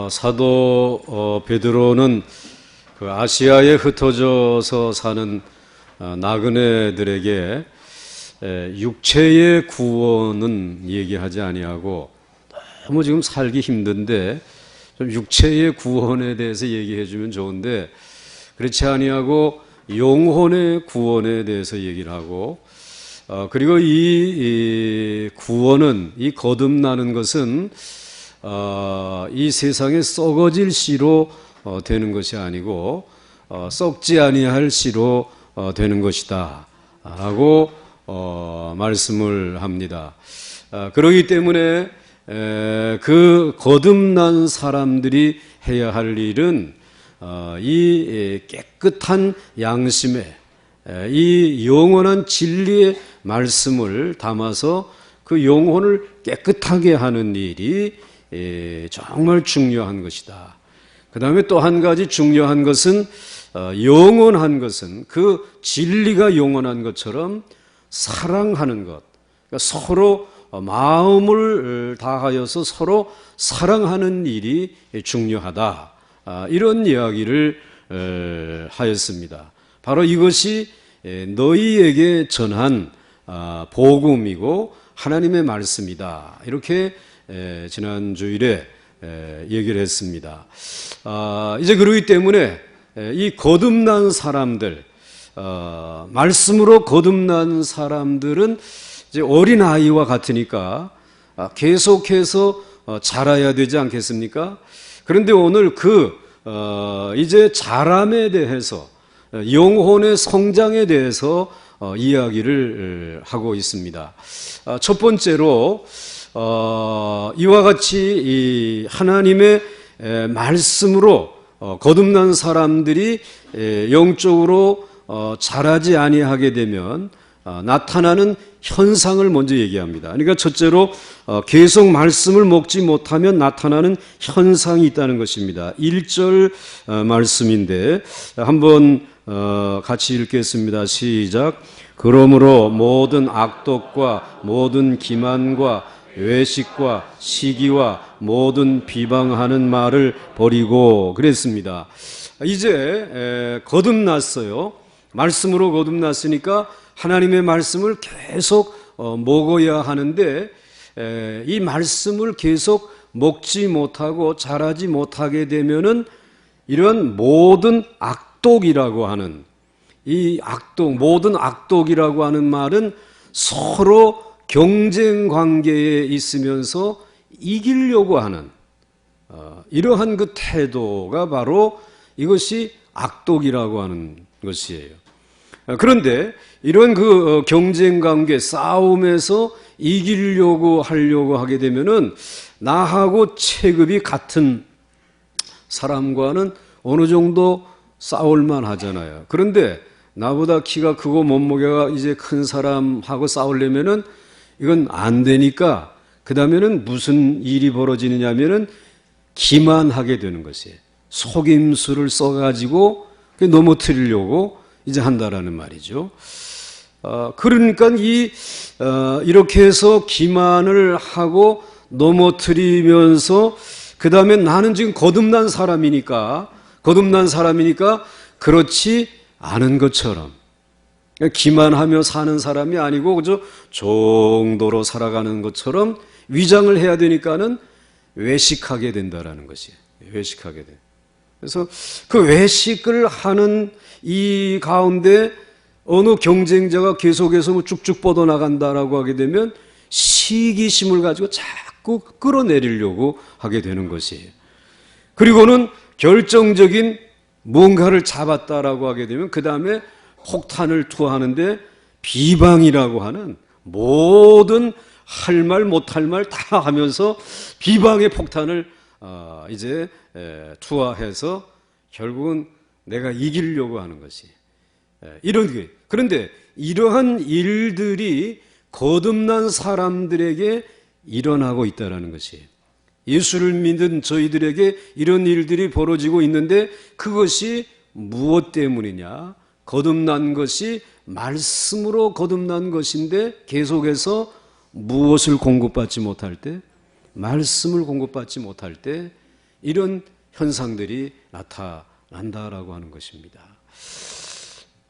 사도 베드로는 그 아시아에 흩어져서 사는 나그네들에게 육체의 구원은 얘기하지 아니하고, 너무 지금 살기 힘든데 좀 육체의 구원에 대해서 얘기해 주면 좋은데 그렇지 아니하고 영혼의 구원에 대해서 얘기를 하고, 그리고 이 구원은, 이 거듭나는 것은 이 세상에 썩어질 씨로 되는 것이 아니고 썩지 아니할 씨로 되는 것이다 라고 말씀을 합니다. 그렇기 때문에 그 거듭난 사람들이 해야 할 일은 이 깨끗한 양심에 이 영원한 진리의 말씀을 담아서 그 영혼을 깨끗하게 하는 일이 정말 중요한 것이다. 그 다음에 또 한 가지 중요한 것은, 영원한 것은 그 진리가 영원한 것처럼 사랑하는 것, 그러니까 서로 마음을 다하여서 서로 사랑하는 일이 중요하다, 이런 이야기를 하였습니다. 바로 이것이 너희에게 전한 복음이고 하나님의 말씀이다, 이렇게 지난 주일에 얘기를 했습니다. 이제 그러기 때문에 이 거듭난 사람들, 말씀으로 거듭난 사람들은 이제 어린아이와 같으니까 계속해서 자라야 되지 않겠습니까? 그런데 오늘 이제 자람에 대해서, 영혼의 성장에 대해서 이야기를 하고 있습니다. 첫 번째로 이와 같이 이 하나님의 말씀으로 거듭난 사람들이 영적으로 자라지 아니하게 되면 나타나는 현상을 먼저 얘기합니다. 그러니까 첫째로 계속 말씀을 먹지 못하면 나타나는 현상이 있다는 것입니다. 1절 말씀인데 한번 같이 읽겠습니다. 시작. 그러므로 모든 악독과 모든 기만과 외식과 시기와 모든 비방하는 말을 버리고, 그랬습니다. 이제 거듭났어요. 말씀으로 거듭났으니까 하나님의 말씀을 계속 먹어야 하는데, 이 말씀을 계속 먹지 못하고 자라지 못하게 되면은 이런 모든 악독이라고 하는, 이 모든 악독이라고 하는 말은 서로 경쟁 관계에 있으면서 이기려고 하는 이러한 그 태도가 바로 이것이 악독이라고 하는 것이에요. 그런데 이런 그 경쟁 관계, 싸움에서 이기려고 하게 되면은 나하고 체급이 같은 사람과는 어느 정도 싸울만 하잖아요. 그런데 나보다 키가 크고 몸무게가 이제 큰 사람하고 싸우려면은 이건 안 되니까 그 다음에는 무슨 일이 벌어지느냐면은 기만하게 되는 것이에요. 속임수를 써가지고 넘어뜨리려고 이제 한다라는 말이죠. 그러니까 이렇게 해서 기만을 하고 넘어뜨리면서 그 다음에 나는 지금 거듭난 사람이니까 그렇지 않은 것처럼, 기만하며 사는 사람이 아니고 그저 정도로 살아가는 것처럼 위장을 해야 되니까는 외식하게 된다라는 것이에요. 외식하게 돼. 그래서 그 외식을 하는 이 가운데 어느 경쟁자가 계속해서 쭉쭉 뻗어나간다라고 하게 되면 시기심을 가지고 자꾸 끌어내리려고 하게 되는 것이에요. 그리고는 결정적인 뭔가를 잡았다라고 하게 되면 그 다음에 폭탄을 투하하는데 비방이라고 하는 모든 할 말 못할 말 다 하면서 비방의 폭탄을 이제 투하해서 결국은 내가 이기려고 하는 것이 이런 게. 그런데 이러한 일들이 거듭난 사람들에게 일어나고 있다는 것이에요. 예수를 믿은 저희들에게 이런 일들이 벌어지고 있는데 그것이 무엇 때문이냐? 거듭난 것이 말씀으로 거듭난 것인데 계속해서 무엇을 공급받지 못할 때? 말씀을 공급받지 못할 때 이런 현상들이 나타난다라고 하는 것입니다.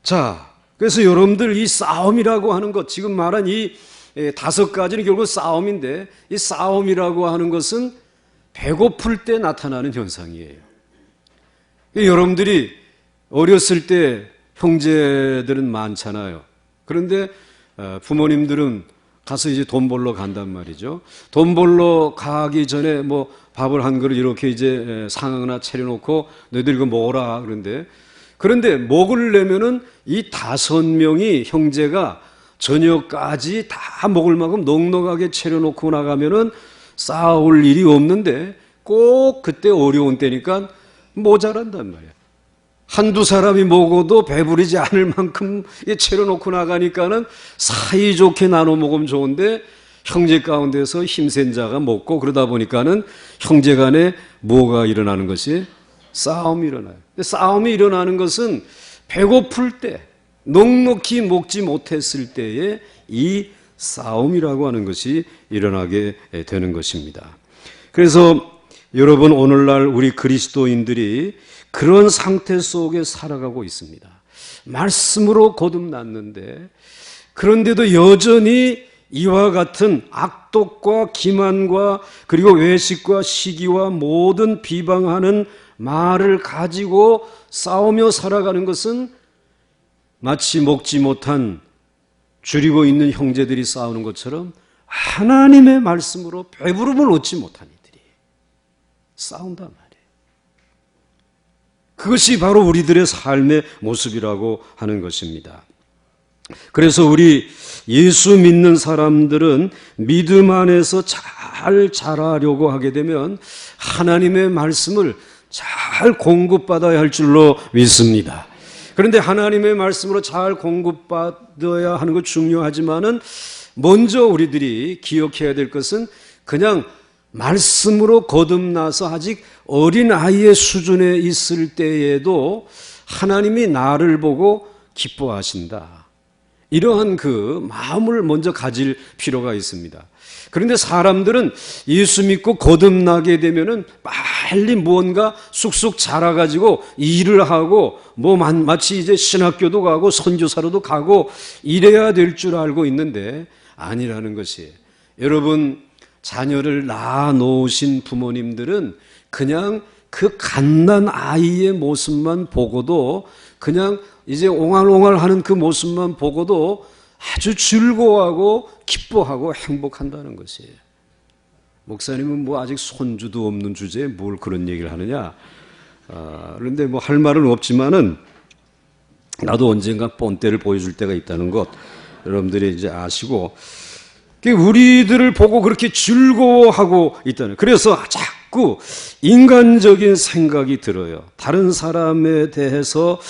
자, 그래서 여러분들 이 싸움이라고 하는 것, 지금 말한 이 5가지는 결국 싸움인데, 이 싸움이라고 하는 것은 배고플 때 나타나는 현상이에요. 여러분들이 어렸을 때 형제들은 많잖아요. 그런데 부모님들은 가서 이제 돈 벌러 간단 말이죠. 돈 벌러 가기 전에 뭐 밥을 한 그릇 이렇게 이제 상하나 차려놓고 너희들 이거 먹어라. 그런데 먹으려면은 이 5명이 형제가 저녁까지 다 먹을 만큼 넉넉하게 차려놓고 나가면은 싸울 일이 없는데 꼭 그때 어려운 때니까 모자란단 말이야. 한두 사람이 먹어도 배부르지 않을 만큼 차려놓고 나가니까는 사이좋게 나눠 먹으면 좋은데 형제 가운데서 힘센 자가 먹고 그러다 보니까는 형제 간에 뭐가 일어나는 것이 싸움이 일어나요. 싸움이 일어나는 것은 배고플 때, 넉넉히 먹지 못했을 때에 이 싸움이라고 하는 것이 일어나게 되는 것입니다. 그래서 여러분, 오늘날 우리 그리스도인들이 그런 상태 속에 살아가고 있습니다. 말씀으로 거듭났는데 그런데도 여전히 이와 같은 악독과 기만과 그리고 외식과 시기와 모든 비방하는 말을 가지고 싸우며 살아가는 것은 마치 먹지 못한 줄이고 있는 형제들이 싸우는 것처럼 하나님의 말씀으로 배부름을 얻지 못한 이들이 싸운단 말이에요. 그것이 바로 우리들의 삶의 모습이라고 하는 것입니다. 그래서 우리 예수 믿는 사람들은 믿음 안에서 잘 자라려고 하게 되면 하나님의 말씀을 잘 공급받아야 할 줄로 믿습니다. 그런데 하나님의 말씀으로 잘 공급받아야 하는 것 중요하지만은 먼저 우리들이 기억해야 될 것은 그냥 말씀으로 거듭나서 아직 어린아이의 수준에 있을 때에도 하나님이 나를 보고 기뻐하신다. 이러한 그 마음을 먼저 가질 필요가 있습니다. 그런데 사람들은 예수 믿고 거듭나게 되면은 빨리 무언가 쑥쑥 자라가지고 일을 하고 뭐 마치 이제 신학교도 가고 선교사로도 가고 이래야 될 줄 알고 있는데 아니라는 것이에요. 여러분, 자녀를 낳아 놓으신 부모님들은 그냥 그 갓난 아이의 모습만 보고도 그냥 이제 옹알옹알하는 그 모습만 보고도 아주 즐거워하고 기뻐하고 행복한다는 것이에요. 목사님은 뭐 아직 손주도 없는 주제에 뭘 그런 얘기를 하느냐. 그런데 뭐 할 말은 없지만은 나도 언젠가 본때를 보여줄 때가 있다는 것 여러분들이 이제 아시고 우리들을 보고 그렇게 즐거워하고 있다는. 그래서 자꾸 인간적인 생각이 들어요. 다른 사람에 대해서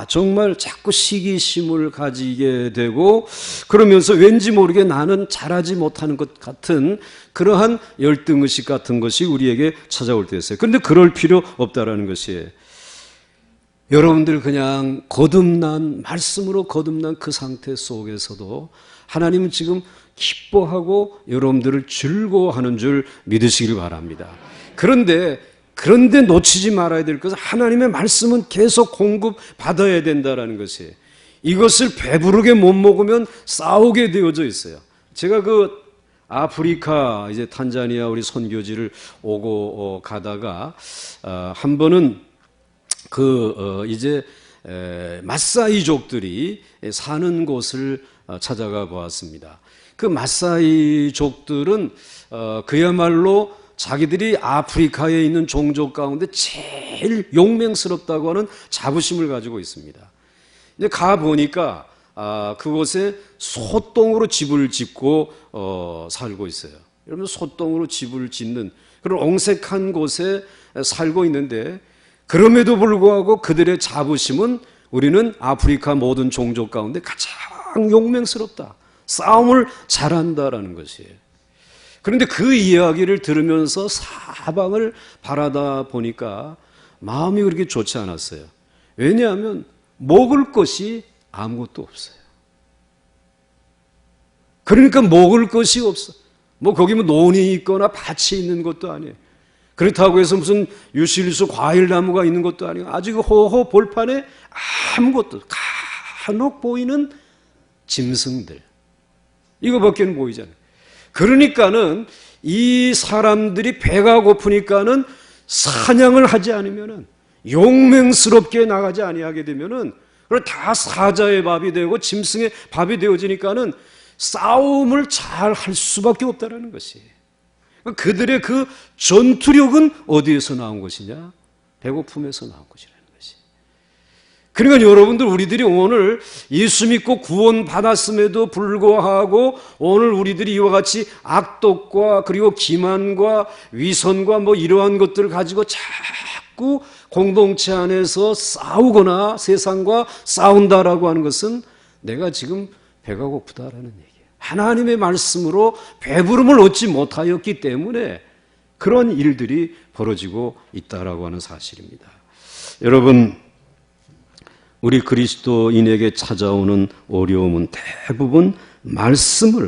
정말 자꾸 시기심을 가지게 되고 그러면서 왠지 모르게 나는 잘하지 못하는 것 같은 그러한 열등의식 같은 것이 우리에게 찾아올 때 있어요. 그런데 그럴 필요 없다라는 것이에요. 여러분들 그냥 말씀으로 거듭난 그 상태 속에서도 하나님은 지금 기뻐하고 여러분들을 즐거워하는 줄 믿으시길 바랍니다. 그런데 놓치지 말아야 될 것은 하나님의 말씀은 계속 공급받아야 된다는 것이에요. 이것을 배부르게 못 먹으면 싸우게 되어져 있어요. 제가 그 아프리카 이제 탄자니아 우리 선교지를 오고 가다가 한 번은 이제 마사이족들이 사는 곳을 찾아가 보았습니다. 그 마사이족들은 그야말로 자기들이 아프리카에 있는 종족 가운데 제일 용맹스럽다고 하는 자부심을 가지고 있습니다. 이제 가 보니까 그곳에 소똥으로 집을 짓고 살고 있어요. 여러분, 소똥으로 집을 짓는 그런 옹색한 곳에 살고 있는데 그럼에도 불구하고 그들의 자부심은 우리는 아프리카 모든 종족 가운데 가장 용맹스럽다. 싸움을 잘한다라는 것이에요. 그런데 그 이야기를 들으면서 사방을 바라다 보니까 마음이 그렇게 좋지 않았어요. 왜냐하면 먹을 것이 아무것도 없어요. 그러니까 먹을 것이 없어. 뭐 거기 뭐 논이 있거나 밭이 있는 것도 아니에요. 그렇다고 해서 무슨 유실수 과일나무가 있는 것도 아니고 아주 호호 볼판에 아무것도 간혹 보이는 짐승들, 이거밖에는 보이잖아요. 그러니까는 이 사람들이 배가 고프니까는 사냥을 하지 않으면은, 용맹스럽게 나가지 아니하게 되면은, 그걸 다 사자의 밥이 되고 짐승의 밥이 되어지니까는 싸움을 잘 할 수밖에 없다라는 것이. 그들의 그 전투력은 어디에서 나온 것이냐? 배고픔에서 나온 것이라는 것이. 그러니까 여러분들, 우리들이 오늘 예수 믿고 구원 받았음에도 불구하고 오늘 우리들이 이와 같이 악독과 그리고 기만과 위선과 뭐 이러한 것들을 가지고 자꾸 공동체 안에서 싸우거나 세상과 싸운다라고 하는 것은 내가 지금 배가 고프다라는 얘기예요. 하나님의 말씀으로 배부름을 얻지 못하였기 때문에 그런 일들이 벌어지고 있다라고 하는 사실입니다. 여러분, 우리 그리스도인에게 찾아오는 어려움은 대부분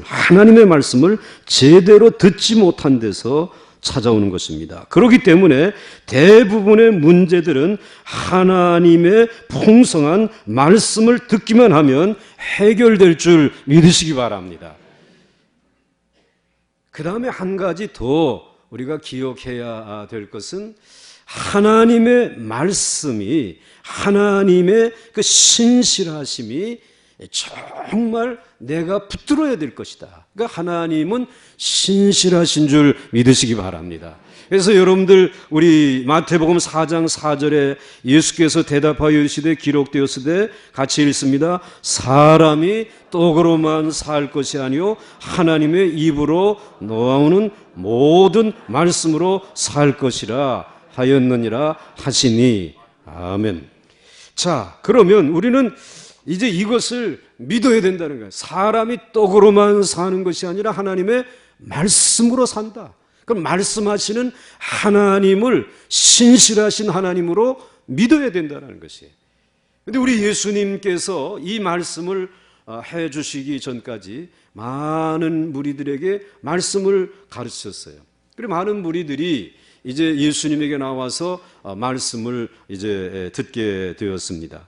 하나님의 말씀을 제대로 듣지 못한 데서 찾아오는 것입니다. 그렇기 때문에 대부분의 문제들은 하나님의 풍성한 말씀을 듣기만 하면 해결될 줄 믿으시기 바랍니다. 그 다음에 한 가지 더 우리가 기억해야 될 것은 하나님의 말씀이, 하나님의 그 신실하심이 정말 내가 붙들어야 될 것이다. 그러니까 하나님은 신실하신 줄 믿으시기 바랍니다. 그래서 여러분들, 우리 마태복음 4장 4절에 예수께서 대답하여 이르시되 기록되었으되 같이 읽습니다. 사람이 떡으로만 살 것이 아니요 하나님의 입으로 나오는 모든 말씀으로 살 것이라 하였느니라 하시니. 아멘. 자, 그러면 우리는 이제 이것을 믿어야 된다는 거예요. 사람이 떡으로만 사는 것이 아니라 하나님의 말씀으로 산다. 그럼 말씀하시는 하나님을 신실하신 하나님으로 믿어야 된다는 것이에요. 그런데 우리 예수님께서 이 말씀을 해 주시기 전까지 많은 무리들에게 말씀을 가르치셨어요. 그리고 많은 무리들이 이제 예수님에게 나와서 말씀을 이제 듣게 되었습니다.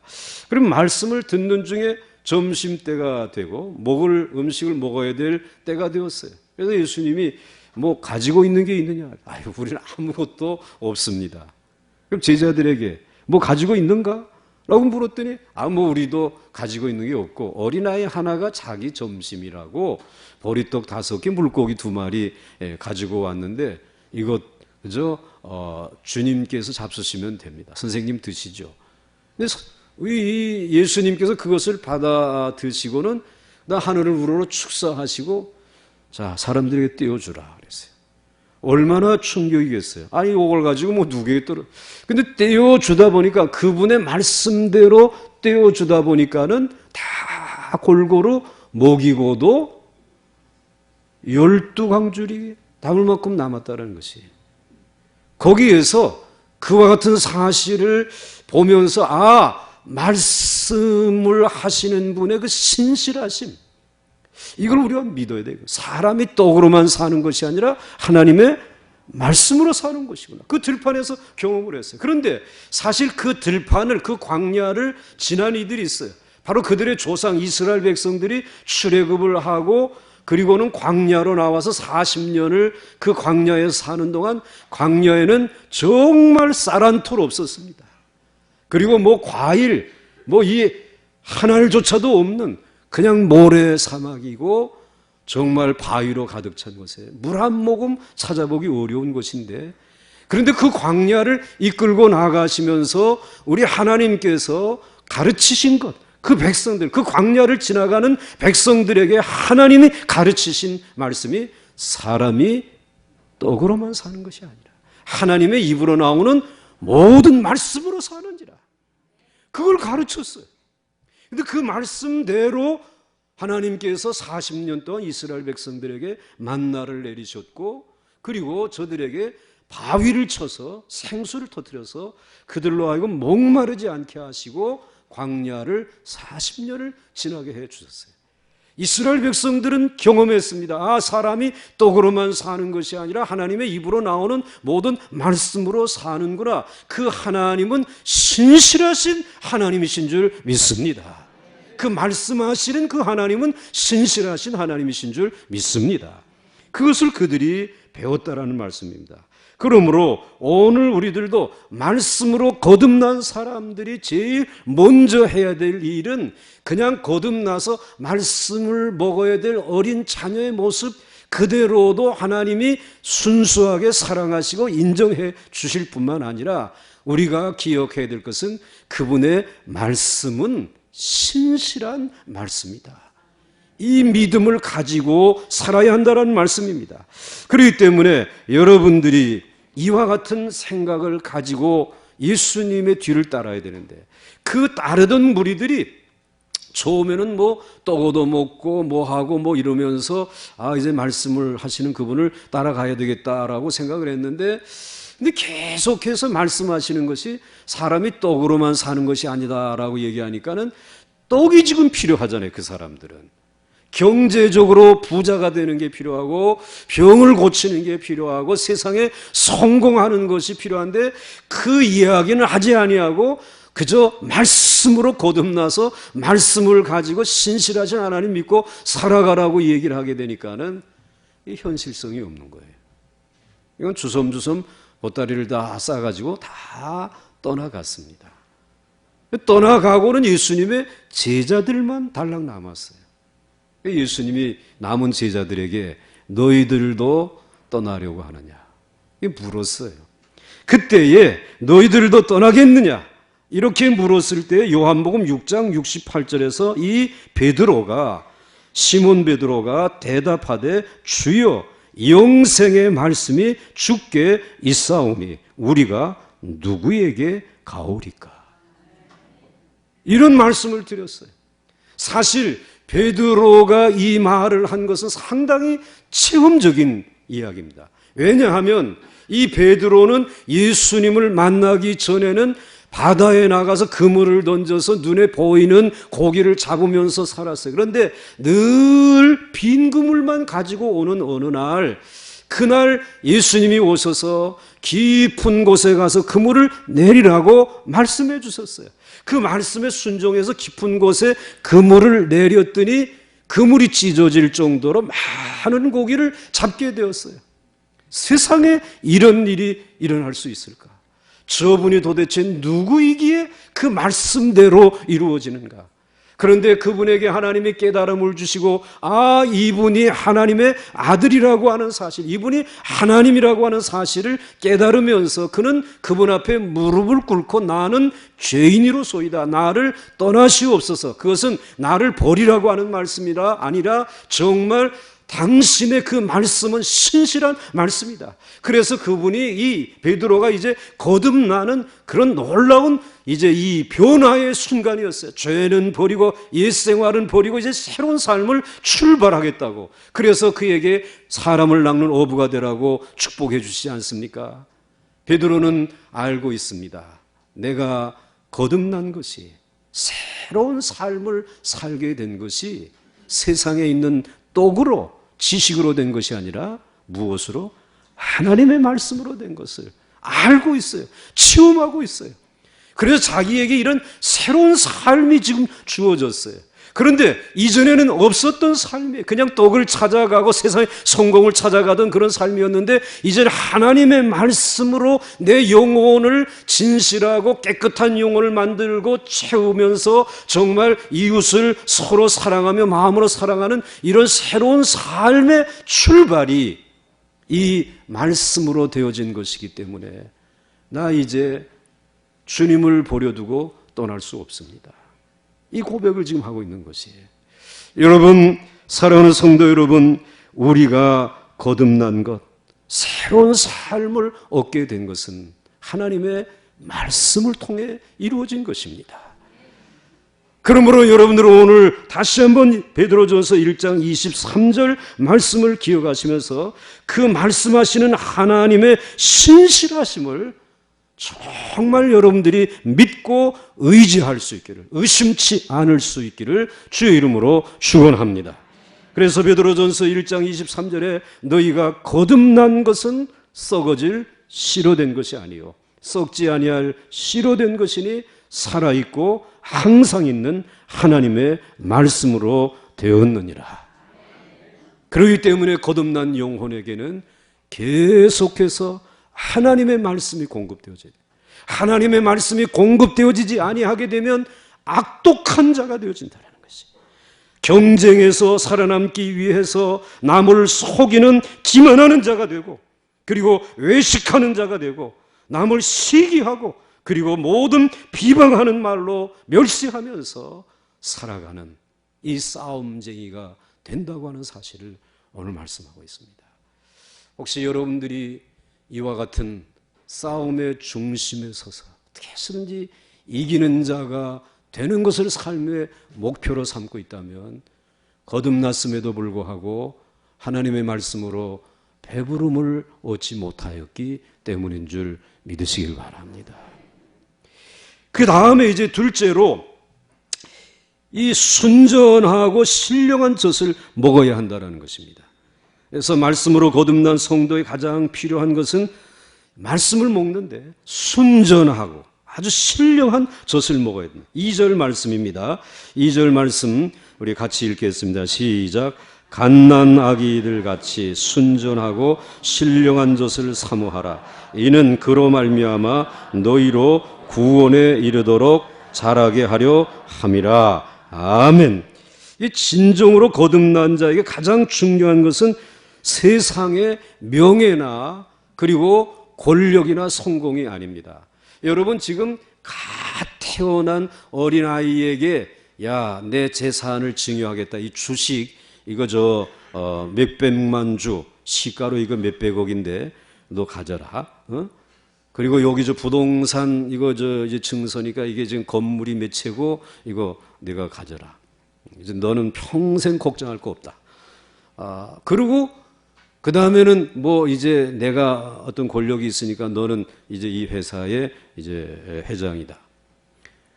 그럼 말씀을 듣는 중에 점심때가 되고 음식을 먹어야 될 때가 되었어요. 그래서 예수님이 뭐 가지고 있는 게 있느냐? 아유, 우리는 아무것도 없습니다. 그럼 제자들에게 뭐 가지고 있는가? 라고 물었더니 뭐 우리도 가지고 있는 게 없고 어린아이 하나가 자기 점심이라고 보리떡 5개, 물고기 2마리 가지고 왔는데 이것 그저 주님께서 잡수시면 됩니다. 선생님 드시죠. 그래서 예수님께서 그것을 받아 드시고는 하늘을 우러러 축사하시고 자, 사람들에게 떼어주라 그랬어요. 얼마나 충격이겠어요. 아니, 이걸 가지고 뭐 누구에게 근데 떼어주다 보니까 그분의 말씀대로 떼어주다 보니까는 다 골고루 먹이고도 12광줄이 담을 만큼 남았다는 것이. 거기에서 그와 같은 사실을 보면서 말씀을 하시는 분의 그 신실하심, 이걸 우리가 믿어야 돼요. 사람이 떡으로만 사는 것이 아니라 하나님의 말씀으로 사는 것이구나. 그 들판에서 경험을 했어요. 그런데 사실 그 들판을, 그 광야를 지난 이들이 있어요. 바로 그들의 조상 이스라엘 백성들이 출애굽을 하고 그리고는 광야로 나와서 40년을 그 광야에서 사는 동안 광야에는 정말 쌀 한 톨 없었습니다. 그리고 뭐 과일, 이 한 알조차도 없는 그냥 모래 사막이고 정말 바위로 가득 찬 곳에 물 한 모금 찾아보기 어려운 곳인데, 그런데 그 광야를 이끌고 나가시면서 우리 하나님께서 가르치신 것, 그 백성들, 그 광야를 지나가는 백성들에게 하나님이 가르치신 말씀이 사람이 떡으로만 사는 것이 아니라 하나님의 입으로 나오는 모든 말씀으로 사는지라. 그걸 가르쳤어요. 근데 그 말씀대로 하나님께서 40년 동안 이스라엘 백성들에게 만나를 내리셨고, 그리고 저들에게 바위를 쳐서 생수를 터뜨려서 그들로 하여금 목마르지 않게 하시고 광야를 40년을 지나게 해 주셨어요. 이스라엘 백성들은 경험했습니다. 아, 사람이 떡으로만 사는 것이 아니라 하나님의 입으로 나오는 모든 말씀으로 사는구나. 그 하나님은 신실하신 하나님이신 줄 믿습니다. 그 말씀하시는 그 하나님은 신실하신 하나님이신 줄 믿습니다. 그것을 그들이 배웠다라는 말씀입니다. 그러므로 오늘 우리들도 말씀으로 거듭난 사람들이 제일 먼저 해야 될 일은 그냥 거듭나서 말씀을 먹어야 될 어린 자녀의 모습 그대로도 하나님이 순수하게 사랑하시고 인정해 주실 뿐만 아니라 우리가 기억해야 될 것은 그분의 말씀은 신실한 말씀이다. 이 믿음을 가지고 살아야 한다는 말씀입니다. 그렇기 때문에 여러분들이 이와 같은 생각을 가지고 예수님의 뒤를 따라야 되는데 그 따르던 무리들이 처음에는 뭐 떡 얻어먹고 뭐하고 뭐 이러면서 아 이제 말씀을 하시는 그분을 따라가야 되겠다라고 생각을 했는데 근데 계속해서 말씀하시는 것이 사람이 떡으로만 사는 것이 아니다라고 얘기하니까는 떡이 지금 필요하잖아요. 그 사람들은 경제적으로 부자가 되는 게 필요하고 병을 고치는 게 필요하고 세상에 성공하는 것이 필요한데 그 이야기는 하지 아니하고 그저 말씀으로 거듭나서 말씀을 가지고 신실하신 하나님 믿고 살아가라고 얘기를 하게 되니까는 현실성이 없는 거예요. 이건 주섬주섬 보따리를 다 싸가지고 다 떠나갔습니다. 떠나가고는 예수님의 제자들만 달랑 남았어요. 예수님이 남은 제자들에게 너희들도 떠나려고 하느냐 물었어요. 그때에 너희들도 떠나겠느냐 이렇게 물었을 때 요한복음 6장 68절에서 이 베드로가 시몬 베드로가 대답하되 주여 영생의 말씀이 주께 있사오니 우리가 누구에게 가오리까 이런 말씀을 드렸어요. 사실 베드로가 이 말을 한 것은 상당히 체험적인 이야기입니다. 왜냐하면 이 베드로는 예수님을 만나기 전에는 바다에 나가서 그물을 던져서 눈에 보이는 고기를 잡으면서 살았어요. 그런데 늘 빈 그물만 가지고 오는 어느 날 그날 예수님이 오셔서 깊은 곳에 가서 그물을 내리라고 말씀해 주셨어요. 그 말씀에 순종해서 깊은 곳에 그물을 내렸더니 그물이 찢어질 정도로 많은 고기를 잡게 되었어요. 세상에 이런 일이 일어날 수 있을까? 저분이 도대체 누구이기에 그 말씀대로 이루어지는가? 그런데 그분에게 하나님이 깨달음을 주시고 아 이분이 하나님의 아들이라고 하는 사실, 이분이 하나님이라고 하는 사실을 깨달으면서 그는 그분 앞에 무릎을 꿇고 나는 죄인이로소이다. 나를 떠나시옵소서. 그것은 나를 버리라고 하는 말씀이라 아니라 정말 당신의 그 말씀은 신실한 말씀이다. 그래서 그분이 이 베드로가 이제 거듭나는 그런 놀라운 이제 이 변화의 순간이었어요. 죄는 버리고 옛 생활은 버리고 이제 새로운 삶을 출발하겠다고. 그래서 그에게 사람을 낚는 어부가 되라고 축복해 주시지 않습니까? 베드로는 알고 있습니다. 내가 거듭난 것이 새로운 삶을 살게 된 것이 세상에 있는 떡으로 지식으로 된 것이 아니라 무엇으로? 하나님의 말씀으로 된 것을 알고 있어요. 체험하고 있어요. 그래서 자기에게 이런 새로운 삶이 지금 주어졌어요. 그런데 이전에는 없었던 삶이에요. 그냥 떡을 찾아가고 세상의 성공을 찾아가던 그런 삶이었는데 이제는 하나님의 말씀으로 내 영혼을 진실하고 깨끗한 영혼을 만들고 채우면서 정말 이웃을 서로 사랑하며 마음으로 사랑하는 이런 새로운 삶의 출발이 이 말씀으로 되어진 것이기 때문에 나 이제 주님을 버려두고 떠날 수 없습니다. 이 고백을 지금 하고 있는 것이에요. 여러분, 사랑하는 성도 여러분, 우리가 거듭난 것, 새로운 삶을 얻게 된 것은 하나님의 말씀을 통해 이루어진 것입니다. 그러므로 여러분들은 오늘 다시 한번 베드로전서 1장 23절 말씀을 기억하시면서 그 말씀하시는 하나님의 신실하심을 정말 여러분들이 믿고 의지할 수 있기를, 의심치 않을 수 있기를 주의 이름으로 축원합니다. 그래서 베드로전서 1장 23절에 너희가 거듭난 것은 썩어질 씨로 된 것이 아니요 썩지 아니할 씨로 된 것이니 살아있고 항상 있는 하나님의 말씀으로 되었느니라. 그렇기 때문에 거듭난 영혼에게는 계속해서 하나님의 말씀이 공급되어져야 돼요. 하나님의 말씀이 공급되어지지 아니하게 되면 악독한 자가 되어진다는 것이, 경쟁에서 살아남기 위해서 남을 속이는 기만하는 자가 되고, 그리고 외식하는 자가 되고, 남을 시기하고, 그리고 모든 비방하는 말로 멸시하면서 살아가는 이 싸움쟁이가 된다고 하는 사실을 오늘 말씀하고 있습니다. 혹시 여러분들이 이와 같은 싸움의 중심에 서서 어떻게 해서든지 이기는 자가 되는 것을 삶의 목표로 삼고 있다면 거듭났음에도 불구하고 하나님의 말씀으로 배부름을 얻지 못하였기 때문인 줄 믿으시길 바랍니다. 그 다음에 이제 둘째로 이 순전하고 신령한 젖을 먹어야 한다는 것입니다. 그래서 말씀으로 거듭난 성도에 가장 필요한 것은 말씀을 먹는데 순전하고 아주 신령한 젖을 먹어야 됩니다. 2절 말씀입니다. 2절 말씀 우리 같이 읽겠습니다. 시작. 갓난아기들 같이 순전하고 신령한 젖을 사모하라. 이는 그로 말미암아 너희로 구원에 이르도록 자라게 하려 함이라. 아멘. 이 진정으로 거듭난 자에게 가장 중요한 것은 세상의 명예나 그리고 권력이나 성공이 아닙니다. 여러분 지금 갓 태어난 어린아이에게 야, 내 재산을 증여하겠다. 이 주식 이거 몇백만 주 시가로 이거 몇백억인데 너 가져라. 그리고 여기 부동산 이거 이제 증서니까 이게 지금 건물이 몇 채고 이거 네가 가져라. 이제 너는 평생 걱정할 거 없다. 그리고 그 다음에는 뭐 이제 내가 어떤 권력이 있으니까 너는 이제 이 회사의 이제 회장이다.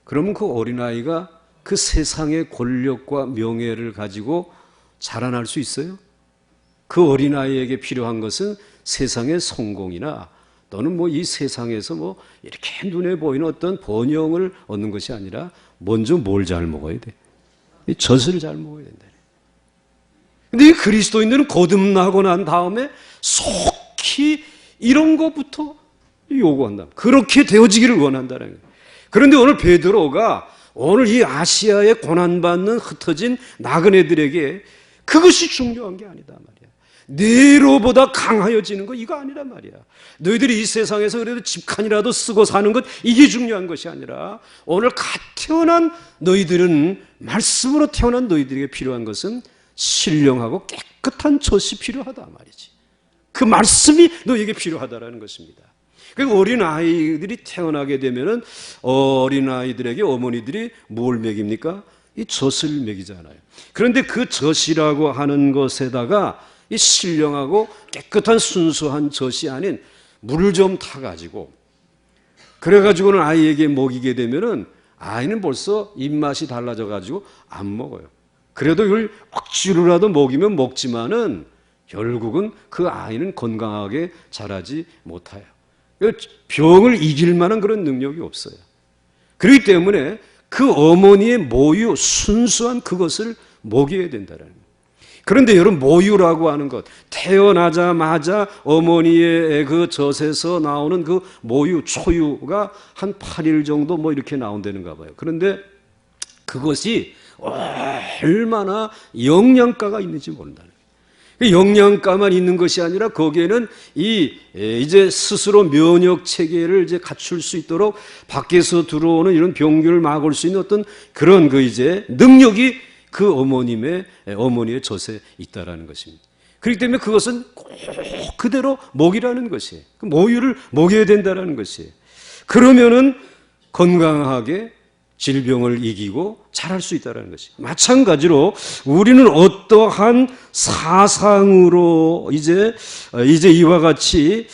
그러면 그 어린아이가 그 세상의 권력과 명예를 가지고 자라날 수 있어요? 그 어린아이에게 필요한 것은 세상의 성공이나 너는 뭐 이 세상에서 뭐 이렇게 눈에 보이는 어떤 번영을 얻는 것이 아니라 먼저 뭘 잘 먹어야 돼? 이 젖을 잘 먹어야 된다. 근데 이 그리스도인들은 거듭나고 난 다음에 속히 이런 것부터 요구한다. 그렇게 되어지기를 원한다는 거예요. 그런데 오늘 베드로가 오늘 이 아시아에 고난받는 흩어진 나그네들에게 그것이 중요한 게 아니다 말이야. 네로보다 강하여지는 거 이거 아니란 말이야. 너희들이 이 세상에서 그래도 집칸이라도 쓰고 사는 것 이게 중요한 것이 아니라 오늘 갓 태어난 너희들은 말씀으로 태어난 너희들에게 필요한 것은 신령하고 깨끗한 젖이 필요하다 말이지. 그 말씀이 너에게 필요하다라는 것입니다. 그리고 어린아이들이 태어나게 되면은 어린아이들에게 어머니들이 뭘 먹입니까? 이 젖을 먹이잖아요. 그런데 그 젖이라고 하는 것에다가 이 신령하고 깨끗한 순수한 젖이 아닌 물을 좀 타가지고 그래가지고는 아이에게 먹이게 되면은 아이는 벌써 입맛이 달라져가지고 안 먹어요. 그래도 이걸 억지로라도 먹이면 먹지만은 결국은 그 아이는 건강하게 자라지 못해요. 병을 이길 만한 그런 능력이 없어요. 그렇기 때문에 그 어머니의 모유, 순수한 그것을 먹여야 된다는 거예요. 그런데 여러분 모유라고 하는 것, 태어나자마자 어머니의 그 젖에서 나오는 그 모유, 초유가 한 8일 정도 뭐 이렇게 나온다는가 봐요. 그런데 그것이 얼마나 영양가가 있는지 모른다는 거예요. 영양가만 있는 것이 아니라 거기에는 이제 스스로 면역 체계를 이제 갖출 수 있도록 밖에서 들어오는 이런 병균을 막을 수 있는 어떤 그런 그 이제 능력이 그 어머니의 젖에 있다라는 것입니다. 그렇기 때문에 그것은 꼭 그대로 먹이라는 것이에요. 그 모유를 먹여야 된다라는 것이에요. 그러면은 건강하게 질병을 이기고 자랄 수 있다는 것이. 마찬가지로 우리는 어떠한 사상으로 이제 이와 같이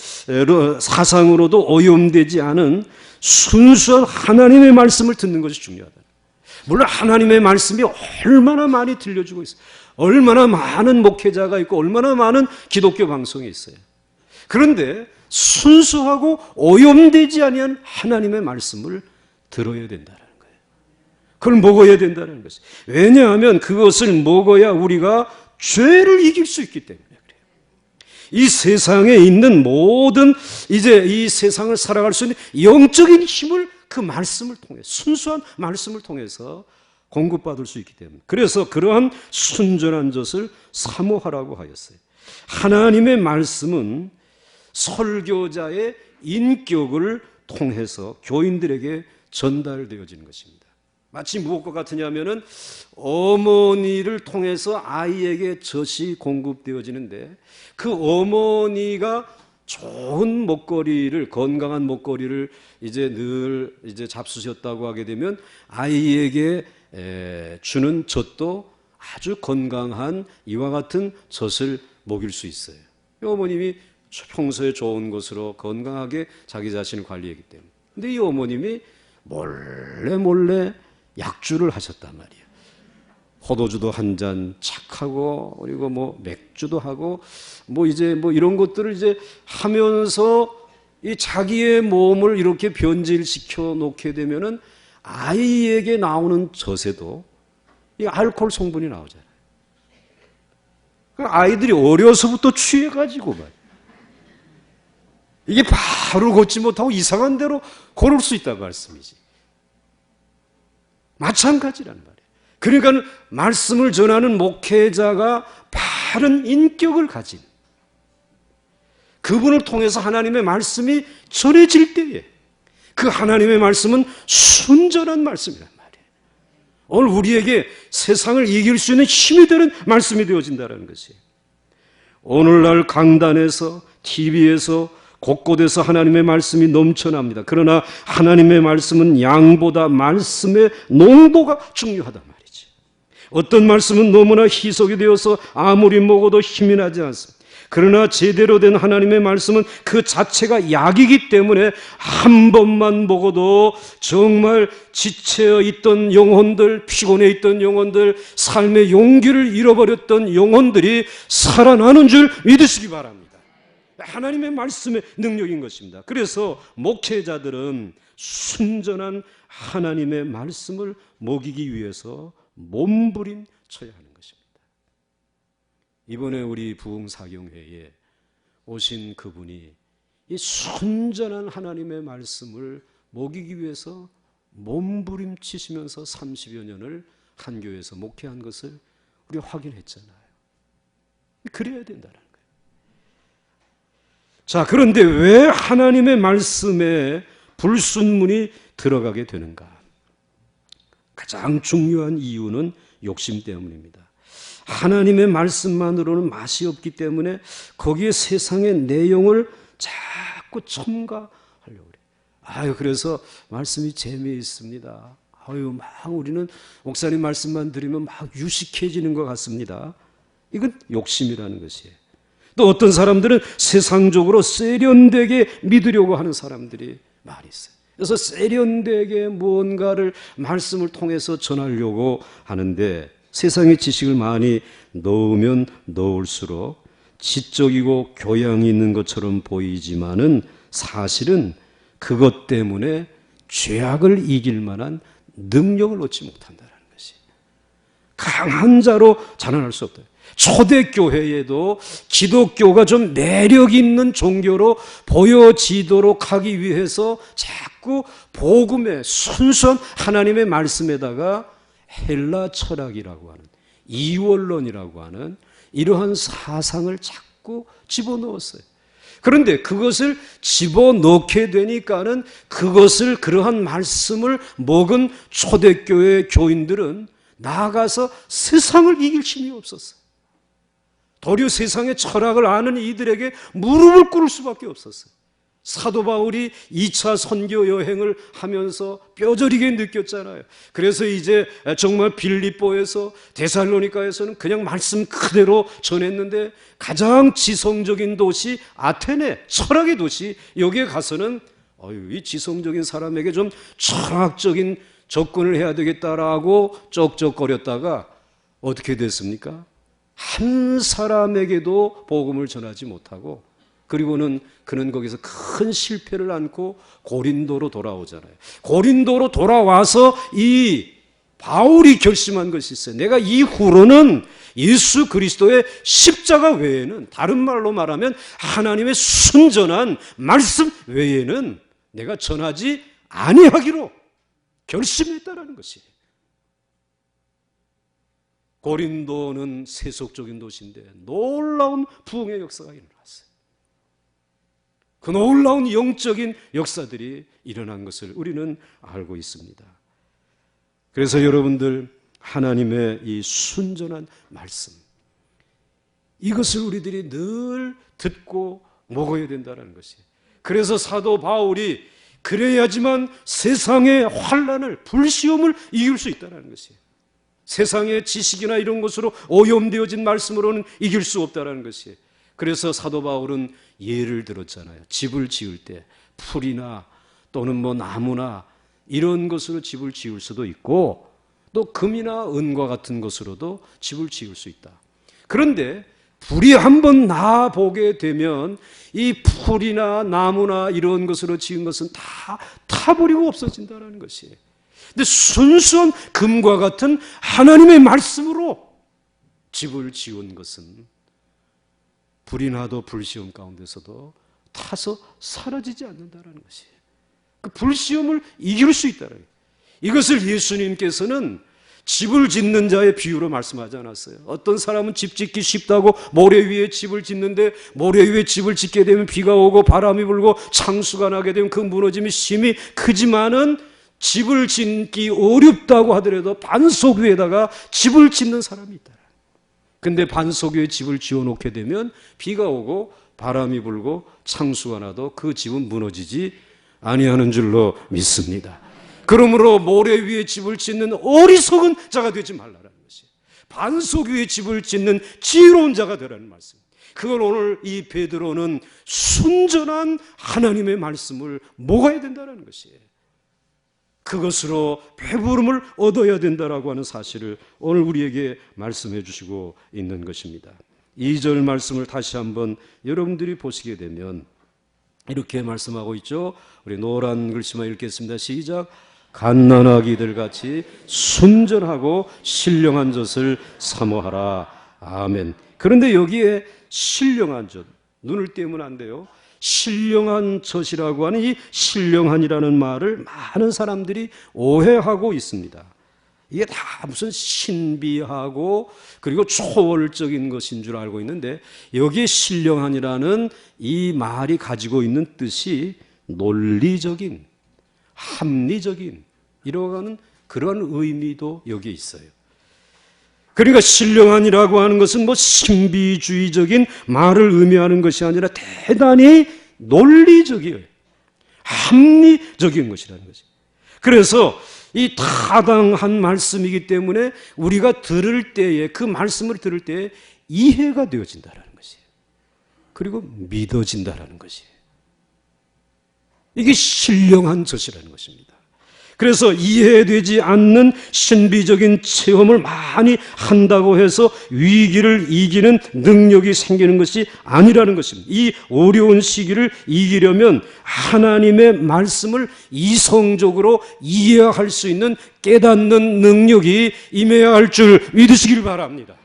사상으로도 오염되지 않은 순수한 하나님의 말씀을 듣는 것이 중요하다. 물론 하나님의 말씀이 얼마나 많이 들려주고 있어요. 얼마나 많은 목회자가 있고 얼마나 많은 기독교 방송이 있어요. 그런데 순수하고 오염되지 아니한 하나님의 말씀을 들어야 된다는 거예요. 그걸 먹어야 된다는 것이에요. 왜냐하면 그것을 먹어야 우리가 죄를 이길 수 있기 때문에 그래요. 이 세상에 있는 모든 이제 이 세상을 살아갈 수 있는 영적인 힘을 그 말씀을 통해 순수한 말씀을 통해서 공급받을 수 있기 때문에 그래서 그러한 순전한 젖을 사모하라고 하였어요. 하나님의 말씀은 설교자의 인격을 통해서 교인들에게 전달되어지는 것입니다. 마치 무엇과 같으냐면은 어머니를 통해서 아이에게 젖이 공급되어지는데 그 어머니가 좋은 먹거리를 건강한 먹거리를 이제 늘 이제 잡수셨다고 하게 되면 아이에게 주는 젖도 아주 건강한 이와 같은 젖을 먹일 수 있어요. 어머님이 평소에 좋은 것으로 건강하게 자기 자신을 관리했기 때문에. 근데 이 어머님이 몰래 약주를 하셨단 말이에요. 포도주도 한 잔 착하고 그리고 뭐 맥주도 하고 뭐 이제 뭐 이런 것들을 이제 하면서 이 자기의 몸을 이렇게 변질시켜 놓게 되면은 아이에게 나오는 젖에도 이 알코올 성분이 나오잖아요. 아이들이 어려서부터 취해가지고 말이에요. 이게 바로 걷지 못하고 이상한 대로 걸을 수 있다는 말씀이지. 마찬가지라는 말이에요. 그러니까 말씀을 전하는 목회자가 바른 인격을 가진 그분을 통해서 하나님의 말씀이 전해질 때에 그 하나님의 말씀은 순전한 말씀이란 말이에요. 오늘 우리에게 세상을 이길 수 있는 힘이 되는 말씀이 되어진다는 것이에요. 오늘날 강단에서 TV에서 곳곳에서 하나님의 말씀이 넘쳐납니다. 그러나 하나님의 말씀은 양보다 말씀의 농도가 중요하단 말이지. 어떤 말씀은 너무나 희석이 되어서 아무리 먹어도 힘이 나지 않습니다. 그러나 제대로 된 하나님의 말씀은 그 자체가 약이기 때문에 한 번만 먹어도 정말 지쳐 있던 영혼들, 피곤해 있던 영혼들, 삶의 용기를 잃어버렸던 영혼들이 살아나는 줄 믿으시기 바랍니다. 하나님의 말씀의 능력인 것입니다. 그래서 목회자들은 순전한 하나님의 말씀을 먹이기 위해서 몸부림쳐야 하는 것입니다. 이번에 우리 부흥사경회에 오신 그분이 이 순전한 하나님의 말씀을 먹이기 위해서 몸부림치시면서 30여 년을 한 교회에서 목회한 것을 우리가 확인했잖아요. 그래야 된다는 거예요. 자, 그런데 왜 하나님의 말씀에 불순물이 들어가게 되는가? 가장 중요한 이유는 욕심 때문입니다. 하나님의 말씀만으로는 맛이 없기 때문에 거기에 세상의 내용을 자꾸 첨가하려고 그래요. 그래서 말씀이 재미있습니다. 막 우리는 목사님 말씀만 들으면 막 유식해지는 것 같습니다. 이건 욕심이라는 것이에요. 또 어떤 사람들은 세상적으로 세련되게 믿으려고 하는 사람들이 많이 있어요. 그래서 세련되게 무언가를 말씀을 통해서 전하려고 하는데 세상의 지식을 많이 넣으면 넣을수록 지적이고 교양이 있는 것처럼 보이지만은 사실은 그것 때문에 죄악을 이길 만한 능력을 얻지 못한다는 것이 강한 자로 자라날 수 없다. 초대교회에도 기독교가 좀 매력 있는 종교로 보여지도록 하기 위해서 자꾸 복음의 순수한 하나님의 말씀에다가 헬라 철학이라고 하는 이원론이라고 하는 이러한 사상을 자꾸 집어넣었어요. 그런데 그것을 집어넣게 되니까는 그것을 그러한 말씀을 먹은 초대교회 교인들은 나아가서 세상을 이길 힘이 없었어요. 도리어 세상의 철학을 아는 이들에게 무릎을 꿇을 수밖에 없었어요. 사도 바울이 2차 선교 여행을 하면서 뼈저리게 느꼈잖아요. 그래서 이제 정말 빌립보에서 데살로니가에서는 그냥 말씀 그대로 전했는데 가장 지성적인 도시 아테네, 철학의 도시, 여기에 가서는 이 지성적인 사람에게 좀 철학적인 접근을 해야 되겠다라고 쩍쩍거렸다가 어떻게 됐습니까? 한 사람에게도 복음을 전하지 못하고, 그리고는 그는 거기서 큰 실패를 안고 고린도로 돌아오잖아요. 고린도로 돌아와서 이 바울이 결심한 것이 있어요. 내가 이후로는 예수 그리스도의 십자가 외에는, 다른 말로 말하면 하나님의 순전한 말씀 외에는 내가 전하지 아니하기로 결심했다라는 것이에요. 고린도는 세속적인 도시인데 놀라운 부흥의 역사가 일어났어요. 그 놀라운 영적인 역사들이 일어난 것을 우리는 알고 있습니다. 그래서 여러분들, 하나님의 이 순전한 말씀, 이것을 우리들이 늘 듣고 먹어야 된다는 것이에요. 그래서 사도 바울이 그래야지만 세상의 환난을, 불시험을 이길 수 있다는 것이에요. 세상의 지식이나 이런 것으로 오염되어진 말씀으로는 이길 수 없다는 것이에요. 그래서 사도 바울은 예를 들었잖아요. 집을 지을 때 풀이나 또는 나무나 이런 것으로 집을 지을 수도 있고, 또 금이나 은과 같은 것으로도 집을 지을 수 있다. 그런데 불이 한번 나보게 되면 이 풀이나 나무나 이런 것으로 지은 것은 다 타버리고 없어진다는 것이에요. 근데 순수한 금과 같은 하나님의 말씀으로 집을 지은 것은 불이 나도 불시험 가운데서도 타서 사라지지 않는다는 것이에요. 그 불시험을 이길 수 있다는 거예요. 이것을 예수님께서는 집을 짓는 자의 비유로 말씀하지 않았어요. 어떤 사람은 집 짓기 쉽다고 모래 위에 집을 짓는데, 모래 위에 집을 짓게 되면 비가 오고 바람이 불고 창수가 나게 되면 그 무너짐이 심히 크지만은, 집을 짓기 어렵다고 하더라도 반석 위에다가 집을 짓는 사람이 있다. 근데 반석 위에 집을 지어놓게 되면 비가 오고 바람이 불고 창수가 나도 그 집은 무너지지 아니하는 줄로 믿습니다. 그러므로 모래 위에 집을 짓는 어리석은 자가 되지 말라라는 것이에요. 반석 위에 집을 짓는 지혜로운 자가 되라는 말씀. 그걸 오늘 이 베드로는 순전한 하나님의 말씀을 먹어야 된다는 것이에요. 그것으로 배부름을 얻어야 된다라고 하는 사실을 오늘 우리에게 말씀해 주시고 있는 것입니다. 2절 말씀을 다시 한번 여러분들이 보시게 되면 이렇게 말씀하고 있죠. 우리 노란 글씨만 읽겠습니다. 시작. 갓난아기들 같이 순전하고 신령한 젖을 사모하라. 아멘. 그런데 여기에 신령한 젖, 눈을 떼면 안 돼요. 신령한 젖이라고 하는 이 신령한이라는 말을 많은 사람들이 오해하고 있습니다. 이게 다 무슨 신비하고 그리고 초월적인 것인 줄 알고 있는데, 여기에 신령한이라는 이 말이 가지고 있는 뜻이 논리적인, 합리적인 이러한 그런 의미도 여기에 있어요. 그러니까 신령한이라고 하는 것은 신비주의적인 말을 의미하는 것이 아니라 대단히 논리적이에요. 합리적인 것이라는 것이. 그래서 이 타당한 말씀이기 때문에 우리가 들을 때에, 그 말씀을 들을 때에 이해가 되어진다는 것이에요. 그리고 믿어진다는 것이에요. 이게 신령한 젖이라는 것입니다. 그래서 이해되지 않는 신비적인 체험을 많이 한다고 해서 위기를 이기는 능력이 생기는 것이 아니라는 것입니다. 이 어려운 시기를 이기려면 하나님의 말씀을 이성적으로 이해할 수 있는 깨닫는 능력이 임해야 할 줄 믿으시길 바랍니다.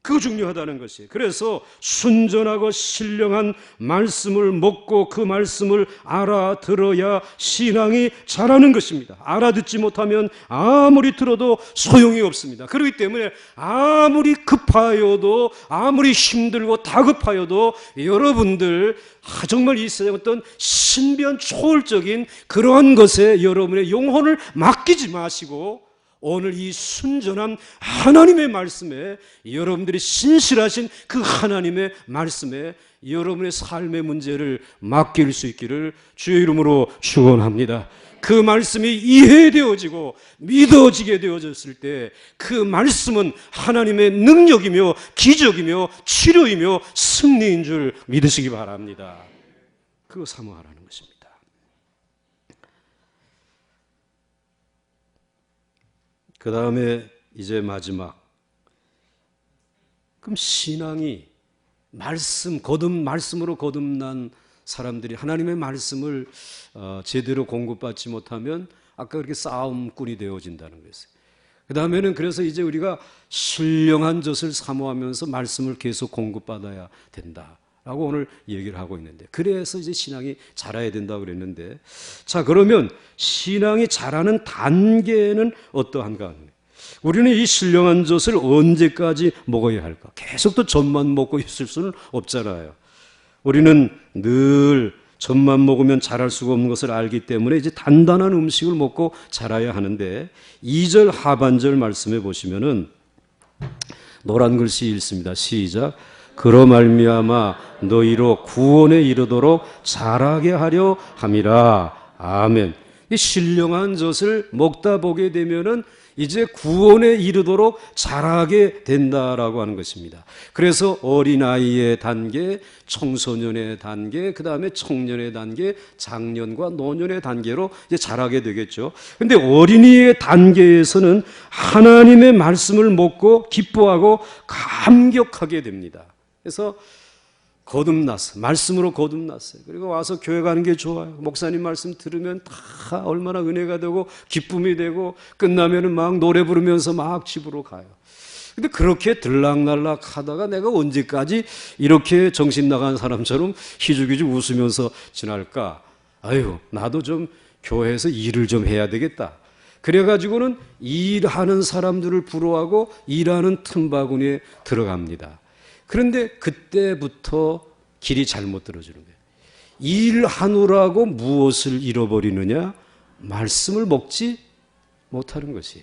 그거 중요하다는 것이에요. 그래서 순전하고 신령한 말씀을 먹고 그 말씀을 알아들어야 신앙이 자라는 것입니다. 알아듣지 못하면 아무리 들어도 소용이 없습니다. 그렇기 때문에 아무리 급하여도, 아무리 힘들고 다급하여도 여러분들 정말 이 세상 어떤 신비한 초월적인 그러한 것에 여러분의 영혼을 맡기지 마시고, 오늘 이 순전한 하나님의 말씀에, 여러분들이 신실하신 그 하나님의 말씀에 여러분의 삶의 문제를 맡길 수 있기를 주의 이름으로 축원합니다. 그 말씀이 이해되어지고 믿어지게 되어졌을 때 그 말씀은 하나님의 능력이며 기적이며 치료이며 승리인 줄 믿으시기 바랍니다. 그거 사모하라는 것입니다. 그 다음에 이제 마지막 그럼 신앙이 말씀으로 거듭난 사람들이 하나님의 말씀을 제대로 공급받지 못하면 아까 그렇게 싸움꾼이 되어진다는 거예요. 그 다음에는 그래서 이제 우리가 신령한 젖을 사모하면서 말씀을 계속 공급받아야 된다라고 오늘 얘기를 하고 있는데, 그래서 이제 신앙이 자라야 된다고 그랬는데, 자, 그러면 신앙이 자라는 단계는 어떠한가? 우리는 이 신령한 젖을 언제까지 먹어야 할까? 계속 또 젖만 먹고 있을 수는 없잖아요. 우리는 늘 젖만 먹으면 자랄 수가 없는 것을 알기 때문에 이제 단단한 음식을 먹고 자라야 하는데, 2절 하반절 말씀해 보시면은 노란 글씨 읽습니다. 시작. 그로 말미암아 너희로 구원에 이르도록 자라게 하려 함이라. 아멘. 이 신령한 젖을 먹다 보게 되면은 이제 구원에 이르도록 자라게 된다라고 하는 것입니다. 그래서 어린아이의 단계, 청소년의 단계, 그 다음에 청년의 단계, 장년과 노년의 단계로 이제 자라게 되겠죠. 그런데 어린이의 단계에서는 하나님의 말씀을 먹고 기뻐하고 감격하게 됩니다. 그래서 거듭났어. 말씀으로 거듭났어요. 그리고 와서 교회 가는 게 좋아요. 목사님 말씀 들으면 다 얼마나 은혜가 되고 기쁨이 되고, 끝나면은 막 노래 부르면서 막 집으로 가요. 근데 그렇게 들락날락 하다가 내가 언제까지 이렇게 정신 나간 사람처럼 희죽희죽 웃으면서 지날까? 아유, 나도 좀 교회에서 일을 좀 해야 되겠다. 그래가지고는 일하는 사람들을 부러워하고 일하는 틈바구니에 들어갑니다. 그런데 그때부터 길이 잘못 들어주는 거예요. 일하느라고 무엇을 잃어버리느냐? 말씀을 먹지 못하는 것이.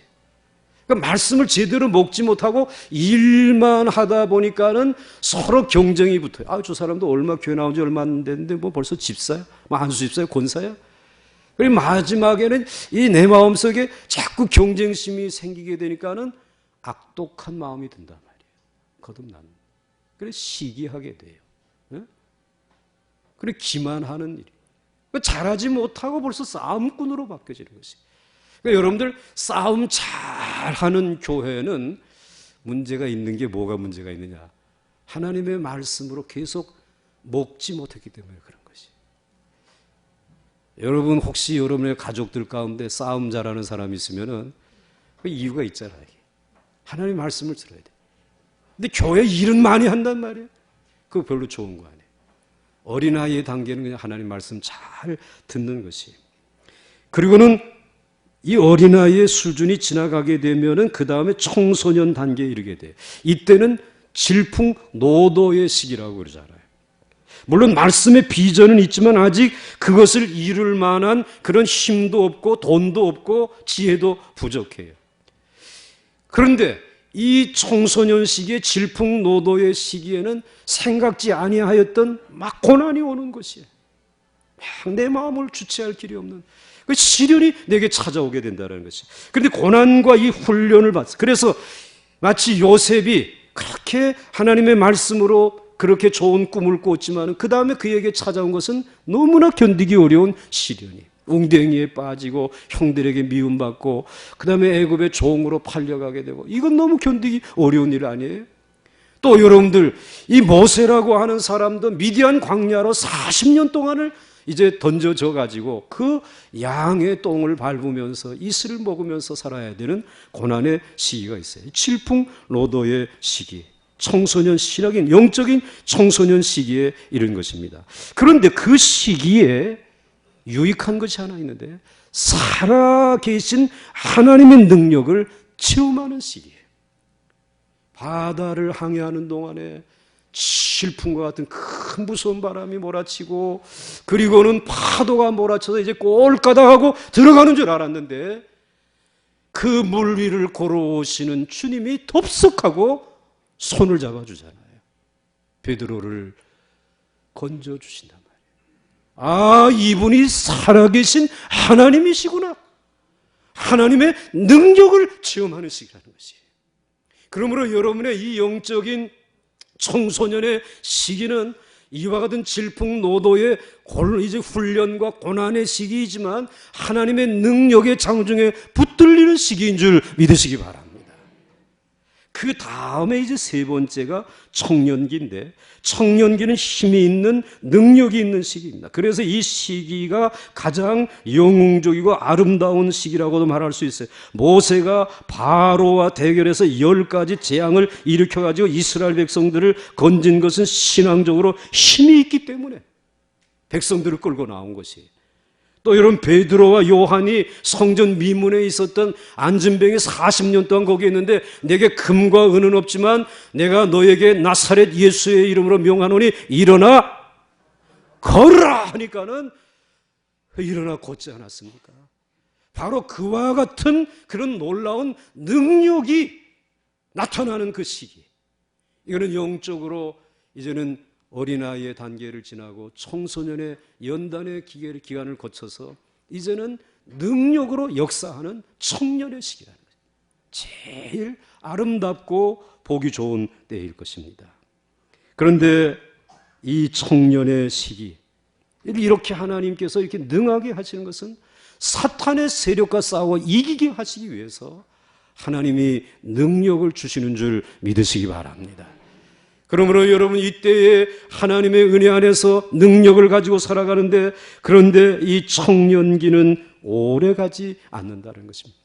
그러니까 말씀을 제대로 먹지 못하고 일만 하다 보니까는 서로 경쟁이 붙어요. 아, 저 사람도 얼마 교회 나온 지 얼마 안 됐는데 뭐 벌써 집사야? 뭐 한수 집사야? 권사야? 그리고 마지막에는 이 내 마음속에 자꾸 경쟁심이 생기게 되니까는 악독한 마음이 든단 말이에요. 거듭나는. 그래서 시기하게 돼요. 네? 그리고 기만하는 일이. 잘하지 못하고 벌써 싸움꾼으로 바뀌어지는 것이. 그러니까 여러분들 싸움 잘하는 교회는 문제가 있는 게 뭐가 문제가 있느냐? 하나님의 말씀으로 계속 먹지 못했기 때문에 그런 것이. 여러분 혹시 여러분의 가족들 가운데 싸움 잘하는 사람이 있으면은 그 이유가 있잖아요. 하나님의 말씀을 들어야 돼. 근데 교회 일은 많이 한단 말이에요. 그거 별로 좋은 거 아니에요. 어린아이의 단계는 그냥 하나님 말씀 잘 듣는 것이. 그리고는 이 어린아이의 수준이 지나가게 되면은 그 다음에 청소년 단계에 이르게 돼요. 이때는 질풍노도의 시기라고 그러잖아요. 물론 말씀의 비전은 있지만 아직 그것을 이룰 만한 그런 힘도 없고 돈도 없고 지혜도 부족해요. 그런데 이 청소년 시기의 질풍노도의 시기에는 생각지 아니하였던 막 고난이 오는 것이에요. 막 내 마음을 주체할 길이 없는 그 시련이 내게 찾아오게 된다는 것이. 그런데 고난과 이 훈련을 받았어요. 그래서 마치 요셉이 그렇게 하나님의 말씀으로 그렇게 좋은 꿈을 꿨지만 그 다음에 그에게 찾아온 것은 너무나 견디기 어려운 시련이. 웅덩이에 빠지고 형들에게 미움받고 그 다음에 애굽의 종으로 팔려가게 되고, 이건 너무 견디기 어려운 일 아니에요? 또 여러분들 이 모세라고 하는 사람도 미디안 광야로 40년 동안을 이제 던져져 가지고 그 양의 똥을 밟으면서 이슬을 먹으면서 살아야 되는 고난의 시기가 있어요. 질풍노도의 시기, 청소년 신학인 영적인 청소년 시기에 이른 것입니다. 그런데 그 시기에 유익한 것이 하나 있는데, 살아계신 하나님의 능력을 체험하는 시기예요. 바다를 항해하는 동안에 질풍과 같은 큰 무서운 바람이 몰아치고, 그리고는 파도가 몰아쳐서 이제 꼴까닥하고 들어가는 줄 알았는데, 그 물 위를 걸어오시는 주님이 덥석하고 손을 잡아주잖아요. 베드로를 건져주신단 말이에요. 아, 이분이 살아계신 하나님이시구나. 하나님의 능력을 체험하는 시기라는 것이에요. 그러므로 여러분의 이 영적인 청소년의 시기는 이와 같은 질풍노도의 이제 훈련과 고난의 시기이지만 하나님의 능력의 장중에 붙들리는 시기인 줄 믿으시기 바랍니다. 그 다음에 이제 세 번째가 청년기인데, 청년기는 힘이 있는, 능력이 있는 시기입니다. 그래서 이 시기가 가장 영웅적이고 아름다운 시기라고도 말할 수 있어요. 모세가 바로와 대결해서 10가지 재앙을 일으켜가지고 이스라엘 백성들을 건진 것은 신앙적으로 힘이 있기 때문에 백성들을 끌고 나온 것이에요. 또 여러분, 베드로와 요한이 성전 미문에 있었던 안진뱅이 40년 동안 거기에 있는데, 내게 금과 은은 없지만 내가 너에게 나사렛 예수의 이름으로 명하노니 일어나 걸으라 하니까는 일어나 걷지 않았습니까? 바로 그와 같은 그런 놀라운 능력이 나타나는 그 시기, 이거는 영적으로 이제는 어린아이의 단계를 지나고 청소년의 연단의 기간을 거쳐서 이제는 능력으로 역사하는 청년의 시기라는 거죠. 제일 아름답고 보기 좋은 때일 것입니다. 그런데 이 청년의 시기, 이렇게 하나님께서 이렇게 능하게 하시는 것은 사탄의 세력과 싸워 이기게 하시기 위해서 하나님이 능력을 주시는 줄 믿으시기 바랍니다. 그러므로 여러분, 이때에 하나님의 은혜 안에서 능력을 가지고 살아가는데, 그런데 이 청년기는 오래 가지 않는다는 것입니다.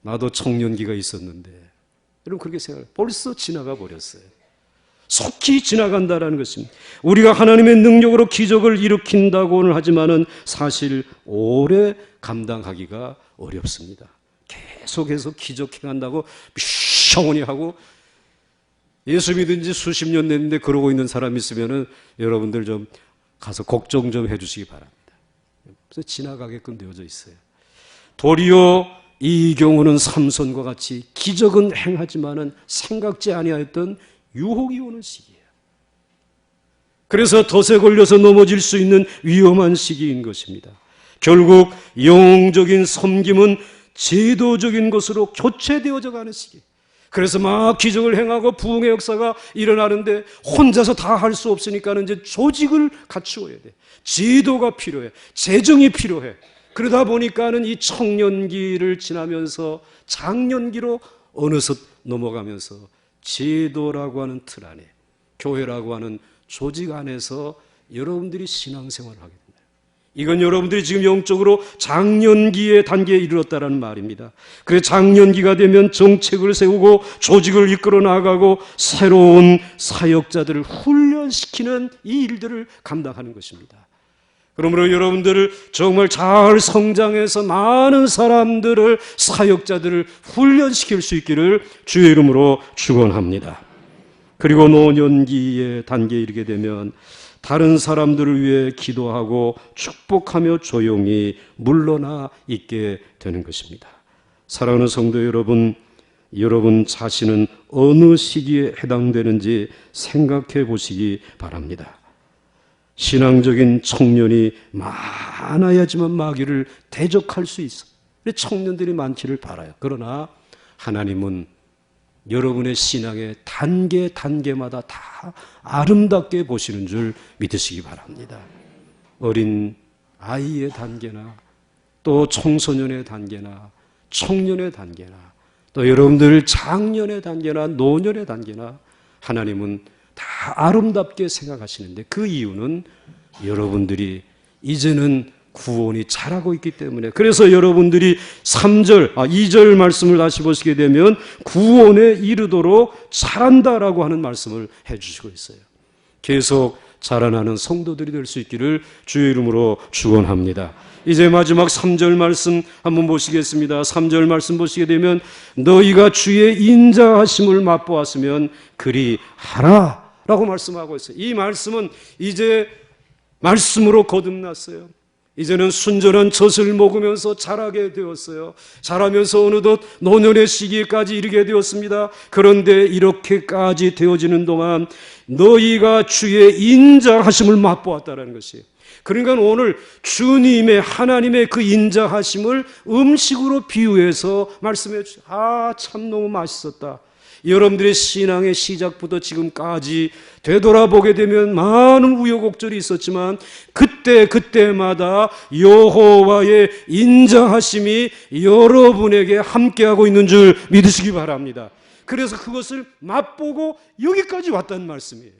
나도 청년기가 있었는데, 여러분 그렇게 생각해요. 벌써 지나가 버렸어요. 속히 지나간다는 것입니다. 우리가 하나님의 능력으로 기적을 일으킨다고는 하지만은 사실 오래 감당하기가 어렵습니다. 계속해서 기적 행한다고 시원히 하고, 예수 믿은 지 수십 년 됐는데 그러고 있는 사람 있으면은 여러분들 좀 가서 걱정 좀 해주시기 바랍니다. 그래서 지나가게끔 되어져 있어요. 도리어 이 경우는 삼손과 같이 기적은 행하지만은 생각지 아니하였던 유혹이 오는 시기예요. 그래서 덫에 걸려서 넘어질 수 있는 위험한 시기인 것입니다. 결국 영적인 섬김은 제도적인 것으로 교체되어져 가는 시기. 그래서 막 기적을 행하고 부흥의 역사가 일어나는데 혼자서 다 할 수 없으니까는 이제 조직을 갖추어야 돼. 지도가 필요해. 재정이 필요해. 그러다 보니까는 이 청년기를 지나면서 장년기로 어느덧 넘어가면서 제도라고 하는 틀 안에, 교회라고 하는 조직 안에서 여러분들이 신앙생활을 하게 됩니다. 이건 여러분들이 지금 영적으로 장년기의 단계에 이르렀다는 말입니다. 그래서 장년기가 되면 정책을 세우고 조직을 이끌어 나가고 새로운 사역자들을 훈련시키는 이 일들을 감당하는 것입니다. 그러므로 여러분들을 정말 잘 성장해서 많은 사람들을, 사역자들을 훈련시킬 수 있기를 주의 이름으로 축원합니다. 그리고 노년기의 단계에 이르게 되면 다른 사람들을 위해 기도하고 축복하며 조용히 물러나 있게 되는 것입니다. 사랑하는 성도 여러분, 여러분 자신은 어느 시기에 해당되는지 생각해 보시기 바랍니다. 신앙적인 청년이 많아야지만 마귀를 대적할 수 있어. 청년들이 많기를 바라요. 그러나 하나님은 여러분의 신앙의 단계마다 다 아름답게 보시는 줄 믿으시기 바랍니다. 어린 아이의 단계나 또 청소년의 단계나 청년의 단계나 또 여러분들 장년의 단계나 노년의 단계나 하나님은 다 아름답게 생각하시는데, 그 이유는 여러분들이 이제는 구원이 자라고 있기 때문에. 그래서 여러분들이 2절 말씀을 다시 보시게 되면 구원에 이르도록 자란다라고 하는 말씀을 해주시고 있어요. 계속 자라나는 성도들이 될 수 있기를 주의 이름으로 축원합니다. 이제 마지막 3절 말씀 한번 보시겠습니다. 3절 말씀 보시게 되면 너희가 주의 인자하심을 맛보았으면 그리 하라 라고 말씀하고 있어요. 이 말씀은 이제 말씀으로 거듭났어요. 이제는 순전한 젖을 먹으면서 자라게 되었어요. 자라면서 어느덧 노년의 시기까지 이르게 되었습니다. 그런데 이렇게까지 되어지는 동안 너희가 주의 인자하심을 맛보았다는 것이에요. 그러니까 오늘 주님의, 하나님의 그 인자하심을 음식으로 비유해서 말씀해 주세요. 참 너무 맛있었다. 여러분들의 신앙의 시작부터 지금까지 되돌아보게 되면 많은 우여곡절이 있었지만 그때마다 여호와의 인자하심이 여러분에게 함께하고 있는 줄 믿으시기 바랍니다. 그래서 그것을 맛보고 여기까지 왔다는 말씀이에요.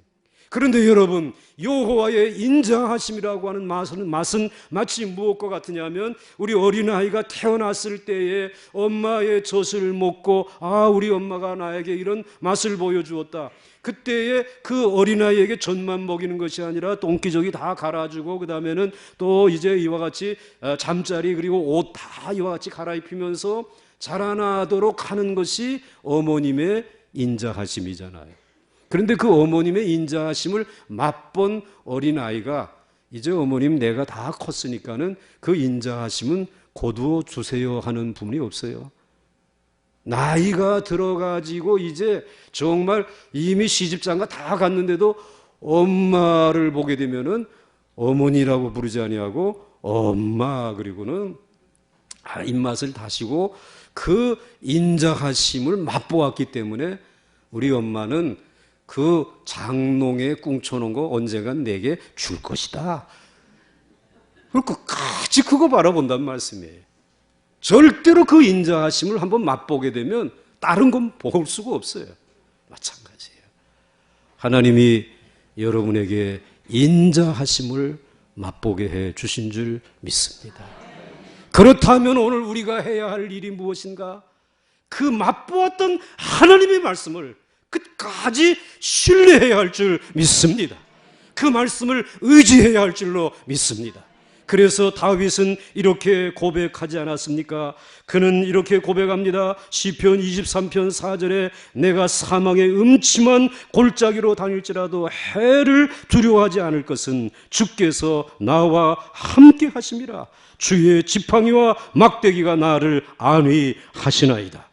그런데 여러분, 여호와의 인자하심이라고 하는 맛은 마치 무엇과 같으냐면, 우리 어린아이가 태어났을 때에 엄마의 젖을 먹고 우리 엄마가 나에게 이런 맛을 보여주었다. 그때에 그 어린아이에게 젖만 먹이는 것이 아니라 똥기저귀 다 갈아주고, 그 다음에는 또 이제 이와 같이 잠자리 그리고 옷 다 이와 같이 갈아입히면서 자라나도록 하는 것이 어머님의 인자하심이잖아요. 그런데 그 어머님의 인자하심을 맛본 어린아이가 이제 어머님 내가 다 컸으니까는 그 인자하심은 거두어 주세요 하는 부분이 없어요. 나이가 들어가지고 이제 정말 이미 시집장가 다 갔는데도 엄마를 보게 되면은 어머니라고 부르지 아니하고 엄마, 그리고는 입맛을 다시고 그 인자하심을 맛보았기 때문에 우리 엄마는 그 장롱에 꿍쳐놓은 거 언젠간 내게 줄 것이다. 끝까지 그거 바라본단 말씀이에요. 절대로 그 인자하심을 한번 맛보게 되면 다른 건 볼 수가 없어요. 마찬가지예요. 하나님이 여러분에게 인자하심을 맛보게 해 주신 줄 믿습니다. 그렇다면 오늘 우리가 해야 할 일이 무엇인가? 그 맛보았던 하나님의 말씀을 끝까지 신뢰해야 할 줄 믿습니다. 그 말씀을 의지해야 할 줄로 믿습니다. 그래서 다윗은 이렇게 고백하지 않았습니까? 그는 이렇게 고백합니다. 시편 23편 4절에 내가 사망의 음침한 골짜기로 다닐지라도 해를 두려워하지 않을 것은 주께서 나와 함께 하심이라. 주의 지팡이와 막대기가 나를 안위하시나이다.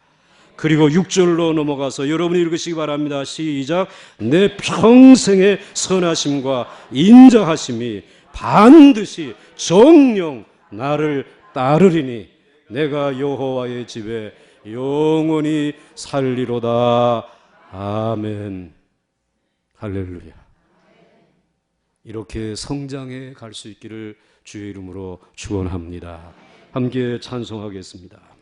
그리고 6절로 넘어가서 여러분이 읽으시기 바랍니다. 시작. 내 평생의 선하심과 인자하심이 반드시 정녕 나를 따르리니 내가 여호와의 집에 영원히 살리로다. 아멘. 할렐루야. 이렇게 성장해 갈 수 있기를 주의 이름으로 축원합니다. 함께 찬송하겠습니다.